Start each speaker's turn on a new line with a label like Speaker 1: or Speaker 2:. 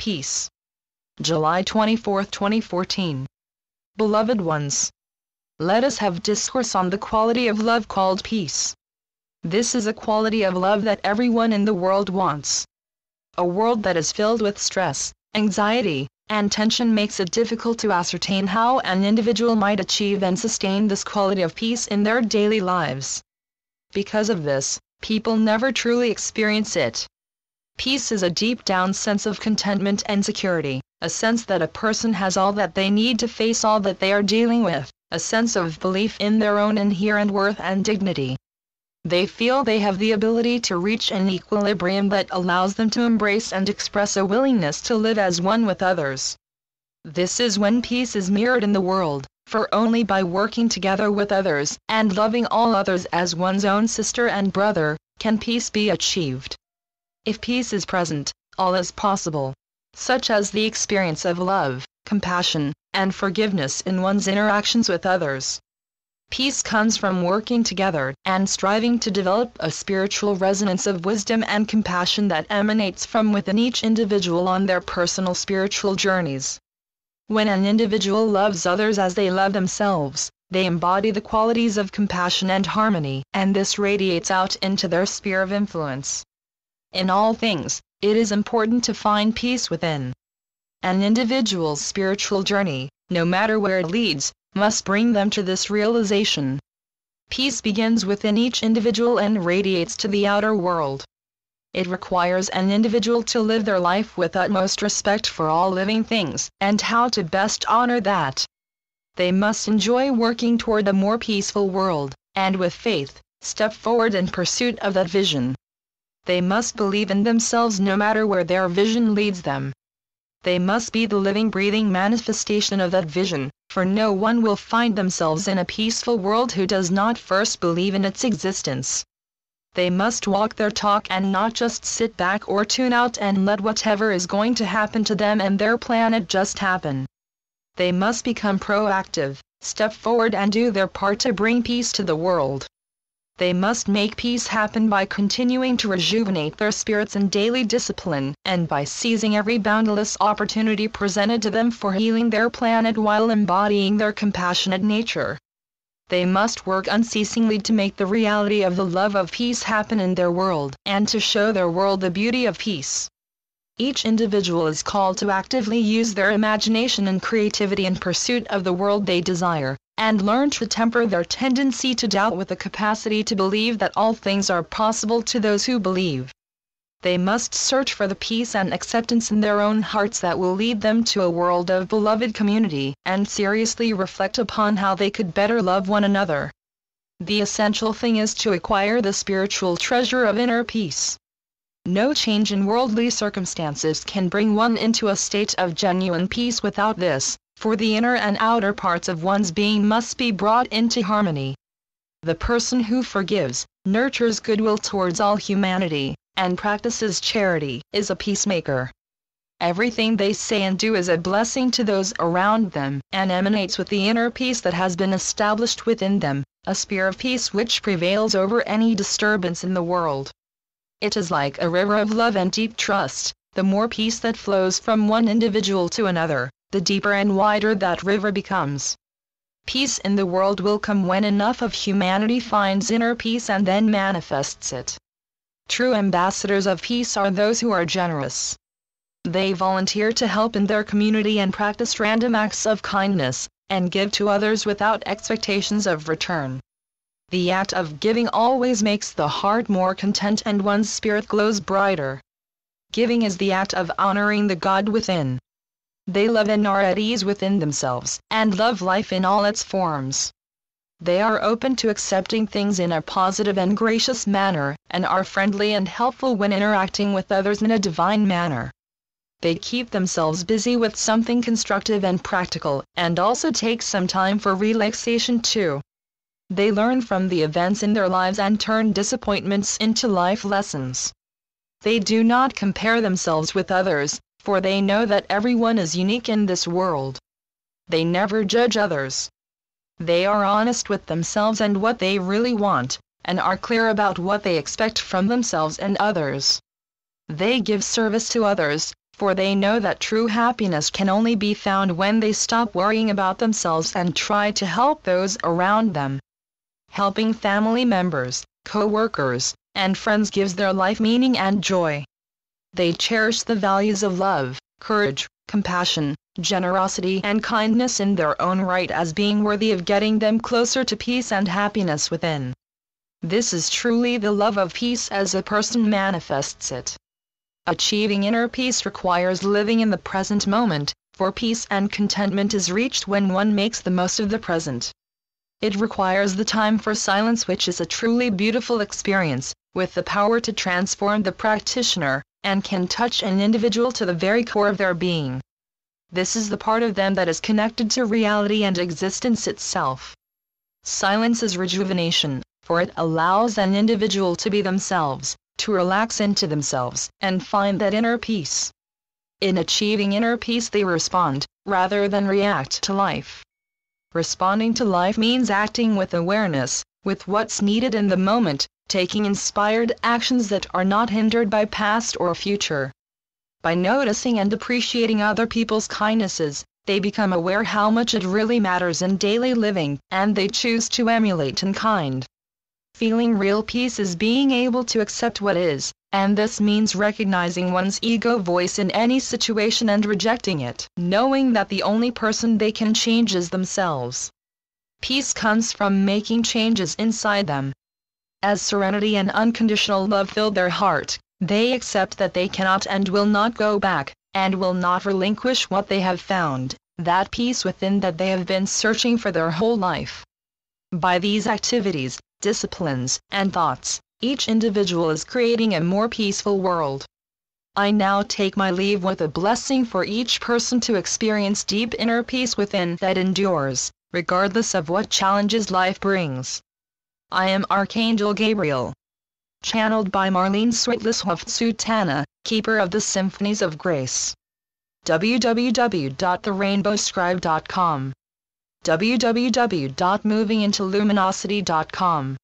Speaker 1: Peace. July 24, 2014. Beloved ones, let us have discourse on the quality of love called peace. This is a quality of love that everyone in the world wants. A world that is filled with stress, anxiety, and tension makes it difficult to ascertain how an individual might achieve and sustain this quality of peace in their daily lives. Because of this, people never truly experience it. Peace is a deep-down sense of contentment and security, a sense that a person has all that they need to face all that they are dealing with, a sense of belief in their own inherent worth and dignity. They feel they have the ability to reach an equilibrium that allows them to embrace and express a willingness to live as one with others. This is when peace is mirrored in the world, for only by working together with others and loving all others as one's own sister and brother, can peace be achieved. If peace is present, all is possible, such as the experience of love, compassion, and forgiveness in one's interactions with others. Peace comes from working together and striving to develop a spiritual resonance of wisdom and compassion that emanates from within each individual on their personal spiritual journeys. When an individual loves others as they love themselves, they embody the qualities of compassion and harmony, and this radiates out into their sphere of influence. In all things, it is important to find peace within. An individual's spiritual journey, no matter where it leads, must bring them to this realization. Peace begins within each individual and radiates to the outer world. It requires an individual to live their life with utmost respect for all living things, and how to best honor that. They must enjoy working toward a more peaceful world, and with faith, step forward in pursuit of that vision. They must believe in themselves no matter where their vision leads them. They must be the living, breathing manifestation of that vision, for no one will find themselves in a peaceful world who does not first believe in its existence. They must walk their talk and not just sit back or tune out and let whatever is going to happen to them and their planet just happen. They must become proactive, step forward and do their part to bring peace to the world. They must make peace happen by continuing to rejuvenate their spirits in daily discipline, and by seizing every boundless opportunity presented to them for healing their planet while embodying their compassionate nature. They must work unceasingly to make the reality of the love of peace happen in their world, and to show their world the beauty of peace. Each individual is called to actively use their imagination and creativity in pursuit of the world they desire, and learn to temper their tendency to doubt with the capacity to believe that all things are possible to those who believe. They must search for the peace and acceptance in their own hearts that will lead them to a world of beloved community, and seriously reflect upon how they could better love one another. The essential thing is to acquire the spiritual treasure of inner peace. No change in worldly circumstances can bring one into a state of genuine peace without this, for the inner and outer parts of one's being must be brought into harmony. The person who forgives, nurtures goodwill towards all humanity, and practices charity, is a peacemaker. Everything they say and do is a blessing to those around them, and emanates with the inner peace that has been established within them, a sphere of peace which prevails over any disturbance in the world. It is like a river of love and deep trust. The more peace that flows from one individual to another, the deeper and wider that river becomes. Peace in the world will come when enough of humanity finds inner peace and then manifests it. True ambassadors of peace are those who are generous. They volunteer to help in their community and practice random acts of kindness, and give to others without expectations of return. The act of giving always makes the heart more content and one's spirit glows brighter. Giving is the act of honoring the God within. They love and are at ease within themselves, and love life in all its forms. They are open to accepting things in a positive and gracious manner, and are friendly and helpful when interacting with others in a divine manner. They keep themselves busy with something constructive and practical, and also take some time for relaxation too. They learn from the events in their lives and turn disappointments into life lessons. They do not compare themselves with others, for they know that everyone is unique in this world. They never judge others. They are honest with themselves and what they really want, and are clear about what they expect from themselves and others. They give service to others, For they know that true happiness can only be found when they stop worrying about themselves and try to help those around them. Helping family members, co-workers, and friends gives their life meaning and joy. They cherish the values of love, courage, compassion, generosity and kindness in their own right as being worthy of getting them closer to peace and happiness within. This is truly the love of peace as a person manifests it. Achieving inner peace requires living in the present moment, for peace and contentment is reached when one makes the most of the present. It requires the time for silence, which is a truly beautiful experience, with the power to transform the practitioner, and can touch an individual to the very core of their being. This is the part of them that is connected to reality and existence itself. Silence is rejuvenation, for it allows an individual to be themselves, to relax into themselves, and find that inner peace. In achieving inner peace they respond, rather than react to life. Responding to life means acting with awareness, with what's needed in the moment, taking inspired actions that are not hindered by past or future. By noticing and appreciating other people's kindnesses, they become aware how much it really matters in daily living, and they choose to emulate in kind. Feeling real peace is being able to accept what is, and this means recognizing one's ego voice in any situation and rejecting it, knowing that the only person they can change is themselves. Peace comes from making changes inside them. As serenity and unconditional love fill their heart, they accept that they cannot and will not go back, and will not relinquish what they have found, that peace within that they have been searching for their whole life. By these activities, disciplines, and thoughts, each individual is creating a more peaceful world. I now take my leave with a blessing for each person to experience deep inner peace within that endures, regardless of what challenges life brings. I am Archangel Gabriel. Channeled by Marlene Switless-Sultana, Keeper of the Symphonies of Grace. www.therainbowscribe.com www.movingintoluminosity.com